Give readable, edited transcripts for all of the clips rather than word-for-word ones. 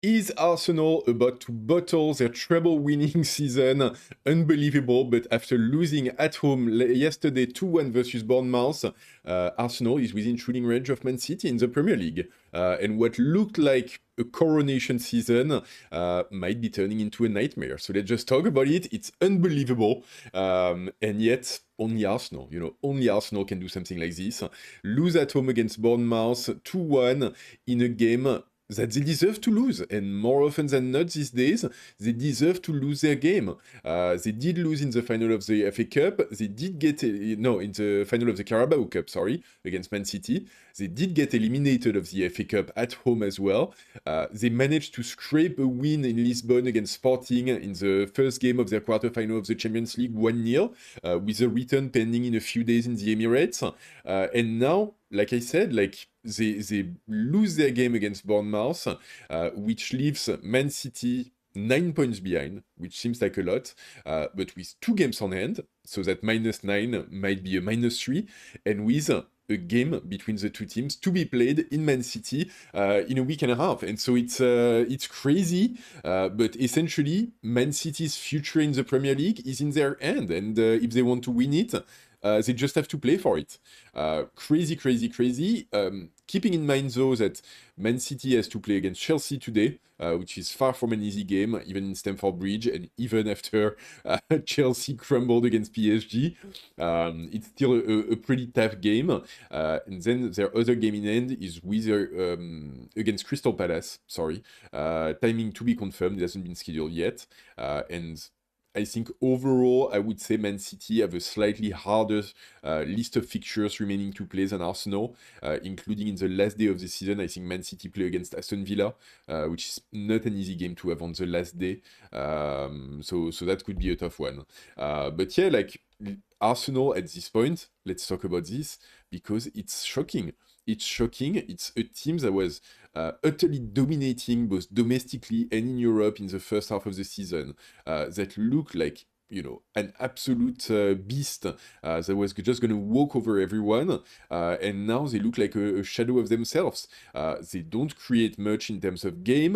Is Arsenal about to bottle their treble-winning season? Unbelievable, but after losing at home yesterday 2-1 versus Bournemouth, Arsenal is within shooting range of Man City in the Premier League. And what looked like a coronation season might be turning into a nightmare. So let's just talk about it. It's unbelievable. And yet, only Arsenal, only Arsenal can do something like this. Lose at home against Bournemouth 2-1 in a game that they deserve to lose, and more often than not these days, they deserve to lose their game. They did lose in the final of the FA Cup. They did get in the final of the Carabao Cup, against Man City. They did get eliminated of the FA Cup at home as well. They managed to scrape a win in Lisbon against Sporting in the first game of their quarterfinal of the Champions League, 1-0, with a return pending in a few days in the Emirates. And now, like I said, they lose their game against Bournemouth, which leaves Man City 9 points behind, which seems like a lot, but with 2 games on hand, so that -9 might be a -3, and with a game between the two teams to be played in Man City in a week and a half. And so it's crazy, but essentially Man City's future in the Premier League is in their hand, and if they want to win it, they just have to play for it. Crazy, crazy, crazy. Keeping in mind, though, that Man City has to play against Chelsea today, which is far from an easy game, even in Stamford Bridge, and even after Chelsea crumbled against PSG, it's still a pretty tough game. And then their other game in hand is against Crystal Palace, timing to be confirmed, it hasn't been scheduled yet. And I think overall, I would say Man City have a slightly harder list of fixtures remaining to play than Arsenal, including in the last day of the season. I think Man City play against Aston Villa, which is not an easy game to have on the last day. So that could be a tough one. But yeah, Arsenal at this point, let's talk about this, because it's shocking. It's shocking. It's a team that was utterly dominating both domestically and in Europe in the first half of the season, that looked like an absolute beast that was just going to walk over everyone, and now they look like a shadow of themselves. They don't create much in terms of game.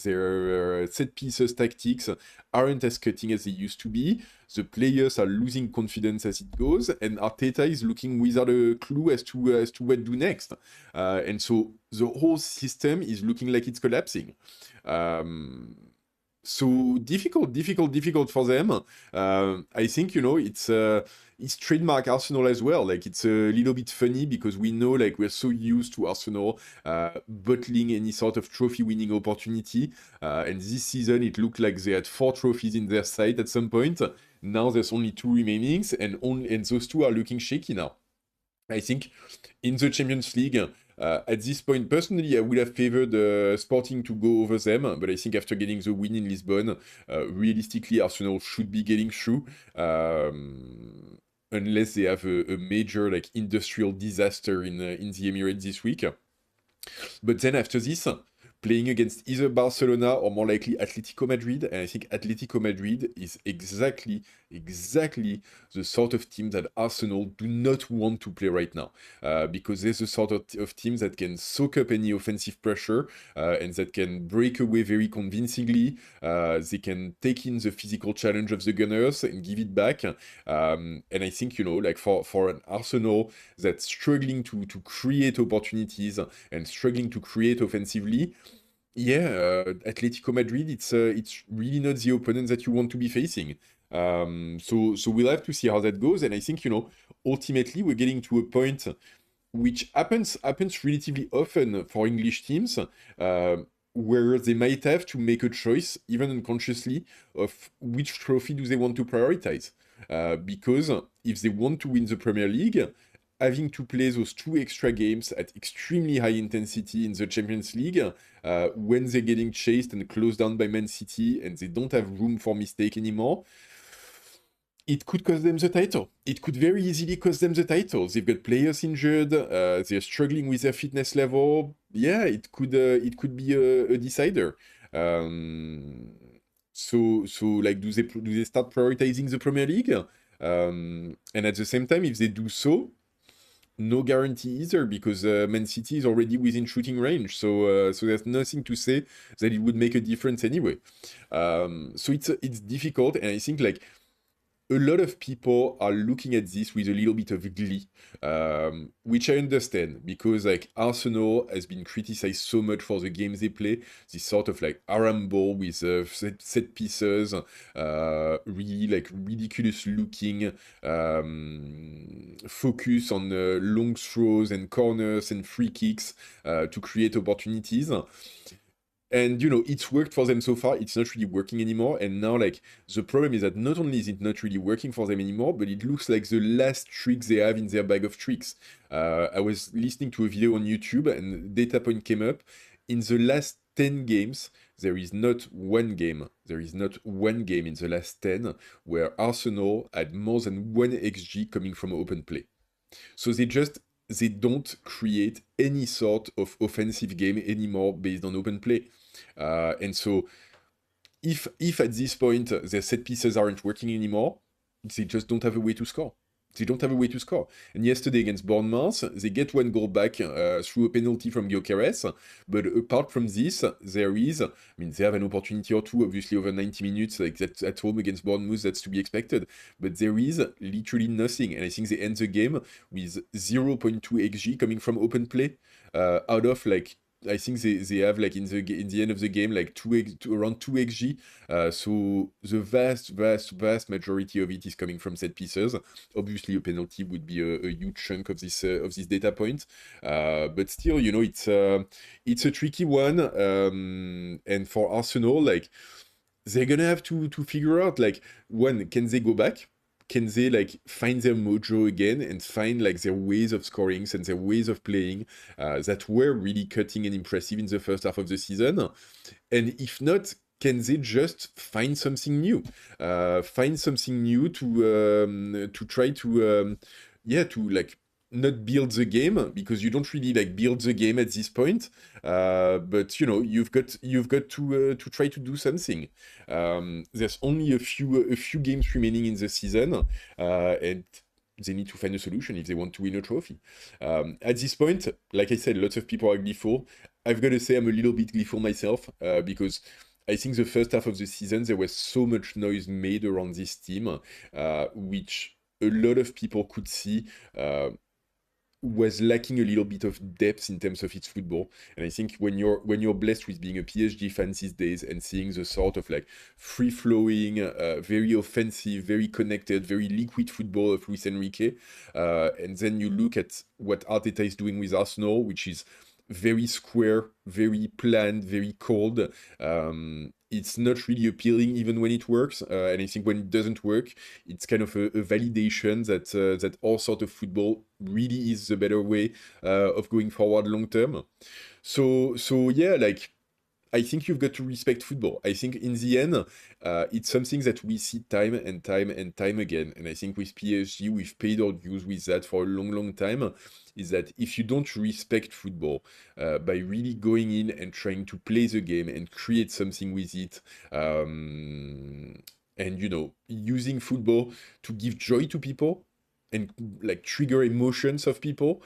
Their set pieces tactics aren't as cutting as they used to be. The players are losing confidence as it goes, and Arteta is looking without a clue as to what to do next. And so the whole system is looking like it's collapsing. So difficult for them. I think it's trademark Arsenal as well. It's a little bit funny because we know we're so used to Arsenal bottling any sort of trophy winning opportunity. And this season it looked like they had 4 trophies in their sight at some point. Now there's only 2 remaining, and those 2 are looking shaky now. I think in the Champions League, at this point, personally, I would have favored Sporting to go over them, but I think after getting the win in Lisbon, realistically, Arsenal should be getting through, unless they have a major industrial disaster in the Emirates this week. But then after this, playing against either Barcelona or more likely Atletico Madrid, and I think Atletico Madrid is exactly the sort of team that Arsenal do not want to play right now, because there's the sort of team that can soak up any offensive pressure, and that can break away very convincingly. They can take in the physical challenge of the Gunners and give it back. And I think, for an Arsenal that's struggling to create opportunities and struggling to create offensively, yeah, Atletico Madrid, it's really not the opponent that you want to be facing. So we'll have to see how that goes. And I think, ultimately we're getting to a point which happens relatively often for English teams, where they might have to make a choice, even unconsciously, of which trophy do they want to prioritize. Because if they want to win the Premier League, having to play those 2 extra games at extremely high intensity in the Champions League, when they're getting chased and closed down by Man City and they don't have room for mistake anymore, it could cost them the title. It could very easily cost them the title. They've got players injured, they're struggling with their fitness level. Yeah, it could be a decider. So do they start prioritizing the Premier League? And at the same time, if they do so, no guarantee either because Man City is already within shooting range, so there's nothing to say that it would make a difference anyway. So it's difficult, and I think like a lot of people are looking at this with a little bit of glee, which I understand because like Arsenal has been criticized so much for the games they play, this sort of like Aram ball with set pieces, really like ridiculous looking focus on long throws and corners and free kicks to create opportunities. And it's worked for them so far. It's not really working anymore. And now, like, the problem is that not only is it not really working for them anymore, but it looks like the last trick they have in their bag of tricks. I was listening to a video on YouTube, and data point came up. In the last 10 games, there is not one game. There is not one game in the last 10 where Arsenal had more than 1 XG coming from open play. So they don't create any sort of offensive game anymore based on open play. And so if at this point their set pieces aren't working anymore, they just don't have a way to score. They don't have a way to score. And yesterday against Bournemouth, they get 1 goal back through a penalty from Gyökeres. But apart from this, they have an opportunity or two, obviously, over 90 minutes, like that at home against Bournemouth, that's to be expected. But there is literally nothing. And I think they end the game with 0.2 XG coming from open play out of like I think they have like in the end of the game like around 2 xg. So the vast majority of it is coming from set pieces. Obviously, a penalty would be a huge chunk of this data point, but still, it's a tricky one. And for Arsenal, like they're gonna have to figure out like when can they go back. Can they like find their mojo again and find like their ways of scoring and their ways of playing that were really cutting and impressive in the first half of the season? And if not, can they just find something new? Find something new to try to like not build the game, because you don't really like build the game at this point. But you've got to try to do something. There's only a few games remaining in the season, and they need to find a solution if they want to win a trophy. At this point, like I said, lots of people are gleeful. I've got to say I'm a little bit gleeful myself, because I think the first half of the season there was so much noise made around this team, which a lot of people could see was lacking a little bit of depth in terms of its football. And I think when you're blessed with being a PSG fan these days and seeing the sort of like free-flowing, very offensive, very connected, very liquid football of Luis Enrique, and then you look at what Arteta is doing with Arsenal, which is very square, very planned, very cold. It's not really appealing even when it works, and I think when it doesn't work, it's kind of a validation that all sort of football really is the better way of going forward long term. So yeah, like I think you've got to respect football. I think in the end, it's something that we see time and time and time again. And I think with PSG, we've paid our dues with that for a long time, is that if you don't respect football by really going in and trying to play the game and create something with it, and using football to give joy to people and like trigger emotions of people,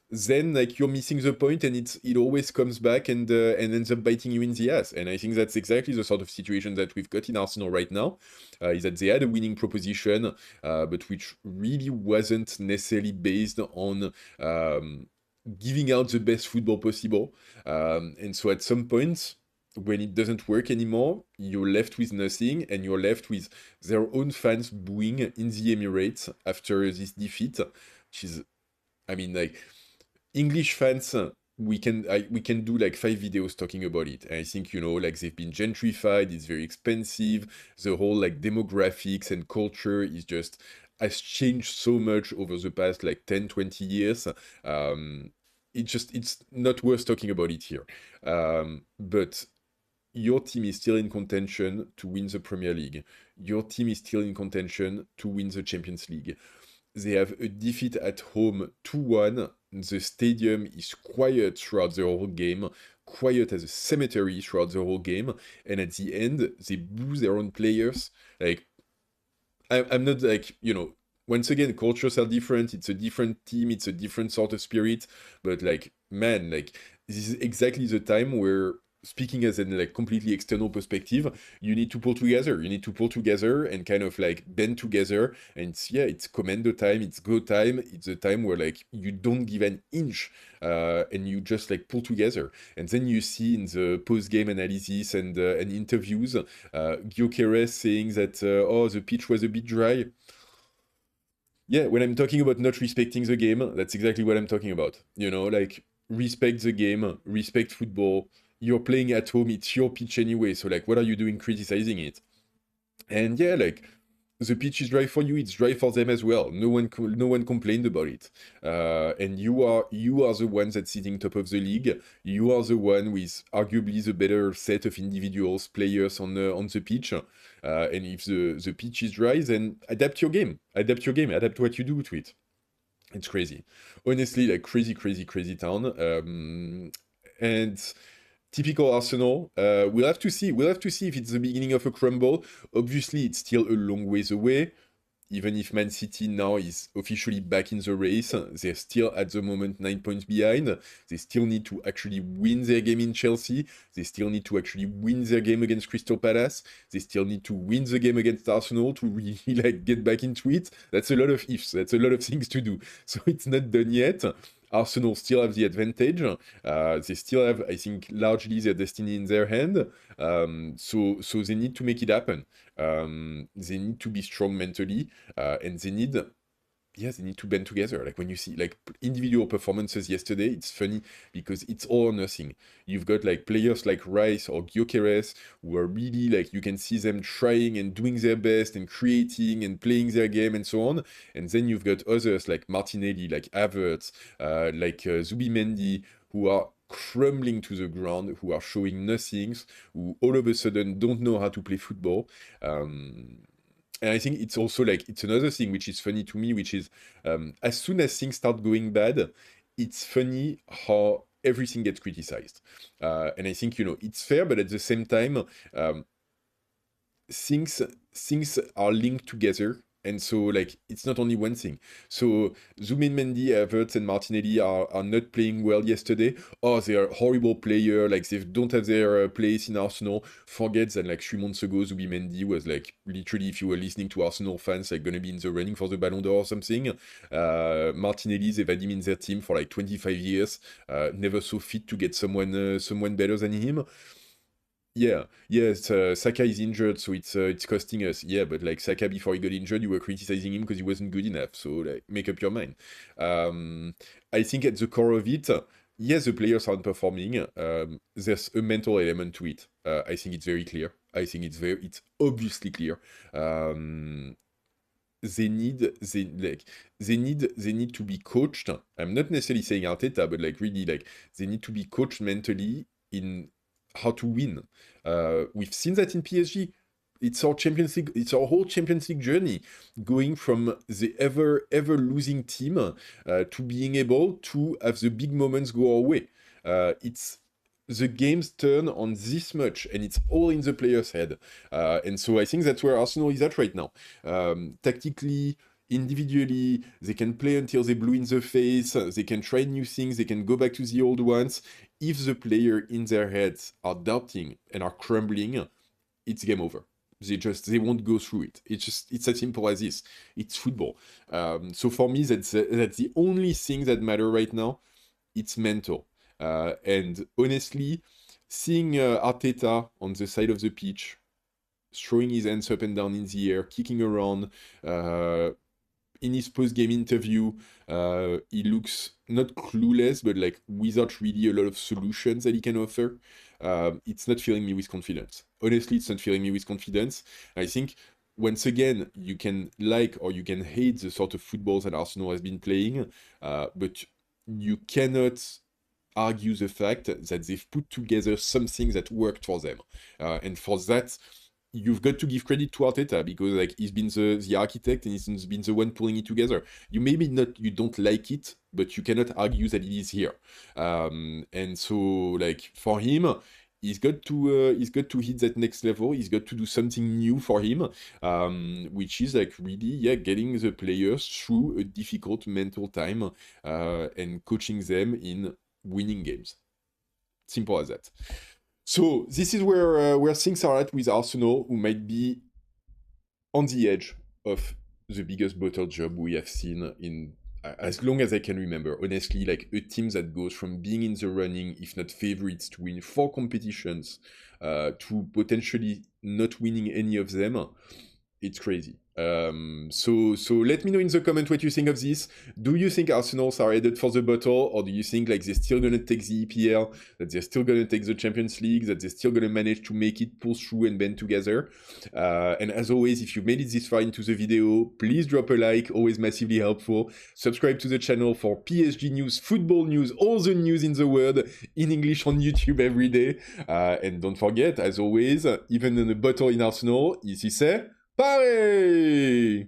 then like you're missing the point, and it always comes back and ends up biting you in the ass. And I think that's exactly the sort of situation that we've got in Arsenal right now, is that they had a winning proposition, but which really wasn't necessarily based on giving out the best football possible. And so at some point, when it doesn't work anymore, you're left with nothing, and you're left with their own fans booing in the Emirates after this defeat, which is, I mean, like, English fans, we can do like 5 videos talking about it. And I think, like they've been gentrified, it's very expensive, the whole like demographics and culture has changed so much over the past like 10-20 years. It's not worth talking about it here. But your team is still in contention to win the Premier League. Your team is still in contention to win the Champions League. They have a defeat at home 2-1. The stadium is quiet throughout the whole game, quiet as a cemetery throughout the whole game. And at the end, they boo their own players. Like, I'm not like, once again, cultures are different. It's a different team. It's a different sort of spirit. But like, man, like this is exactly the time where, speaking as an like completely external perspective, you need to pull together. You need to pull together and kind of like bend together. And it's commando time. It's go time. It's a time where like you don't give an inch, and you just like pull together. And then you see in the post-game analysis and interviews, Gyökeres saying that oh, the pitch was a bit dry. Yeah, when I'm talking about not respecting the game, that's exactly what I'm talking about. You know, like respect the game, respect football. You're playing at home, it's your pitch anyway. So like, what are you doing criticizing it? And yeah, like the pitch is dry for you, it's dry for them as well. No one complained about it. And you are the one that's sitting top of the league. You are the one with arguably the better set of individuals, players on the pitch. And if the pitch is dry, then adapt your game. Adapt what you do to it. It's crazy. Honestly, like crazy, crazy, crazy town. And typical Arsenal. We'll have to see. We'll have to see if it's the beginning of a crumble. Obviously, it's still a long ways away. Even if Man City now is officially back in the race, they're still at the moment 9 points behind. They still need to actually win their game in Chelsea. They still need to actually win their game against Crystal Palace. They still need to win the game against Arsenal to really like get back into it. That's a lot of ifs. That's a lot of things to do. So it's not done yet. Arsenal still have the advantage. They still have, I think, largely their destiny in their hand. So they need to make it happen. They need to be strong mentally, and they need to band together. Like when you see like individual performances yesterday, it's funny because it's all or nothing. You've got like players like Rice or Gyökeres who are really like, you can see them trying and doing their best and creating and playing their game and so on. And then you've got others like Martinelli, like Havertz, like Zubimendi, who are crumbling to the ground, who are showing nothings, who all of a sudden don't know how to play football. And I think it's also like, it's another thing which is funny to me, which is as soon as things start going bad, it's funny how everything gets criticized. And I think, it's fair, but at the same time, things are linked together. And so, like, it's not only one thing. So, Zubimendi, Havertz, and Martinelli are not playing well yesterday. Oh, they are horrible player. Like, they don't have their place in Arsenal. Forget that, like, 3 months ago, Zubimendi was, like, literally, if you were listening to Arsenal fans, like, gonna be in the running for the Ballon d'Or or something. Martinelli, they've had him in their team for, like, 25 years. Never so fit to get someone better than him. Yeah, yes, Saka is injured, so it's costing us. Yeah, but like Saka before he got injured, you were criticizing him because he wasn't good enough. So like, make up your mind. I think at the core of it, yes, the players aren't performing. There's a mental element to it. I think it's very clear. I think it's obviously clear. They need to be coached. I'm not necessarily saying Arteta, but like really like they need to be coached mentally in how to win. We've seen that in PSG. It's our Champions League. It's our whole Champions League journey, going from the ever losing team to being able to have the big moments go our way. It's the game's turn on this much, and it's all in the player's head. And so I think that's where Arsenal is at right now. Tactically, individually, they can play until they blue in the face, they can try new things, they can go back to the old ones. If the player in their heads are doubting and are crumbling, it's game over. They won't go through it. It's as simple as this. It's football. So for me, that's the only thing that matter right now. It's mental. And honestly, seeing Arteta on the side of the pitch, throwing his hands up and down in the air, kicking around, in his post-game interview, he looks not clueless, but like without really a lot of solutions that he can offer. It's not filling me with confidence. Honestly, it's not filling me with confidence. I think, once again, you can like or you can hate the sort of football that Arsenal has been playing, but you cannot argue the fact that they've put together something that worked for them. And for that, you've got to give credit to Arteta, because like he's been the architect and he's been the one pulling it together. You don't like it, but you cannot argue that it is here. And so like for him, he's got to hit that next level. He's got to do something new for him, which is like really getting the players through a difficult mental time and coaching them in winning games. Simple as that. So this is where things are at with Arsenal, who might be on the edge of the biggest bottle job we have seen in as long as I can remember. Honestly, like a team that goes from being in the running, if not favorites, to win 4 competitions, to potentially not winning any of them, it's crazy. So let me know in the comment what you think of this. Do you think Arsenal are headed for the bottle, or do you think like they're still gonna take the EPL, that they're still gonna take the Champions League, that they're still gonna manage to make it, pull through and band together? And as always, if you made it this far into the video, please drop a like, always massively helpful. Subscribe to the channel for PSG news, football news, all the news in the world in English on YouTube every day. And don't forget, as always, even in a bottle in Arsenal, ici c'est Paris!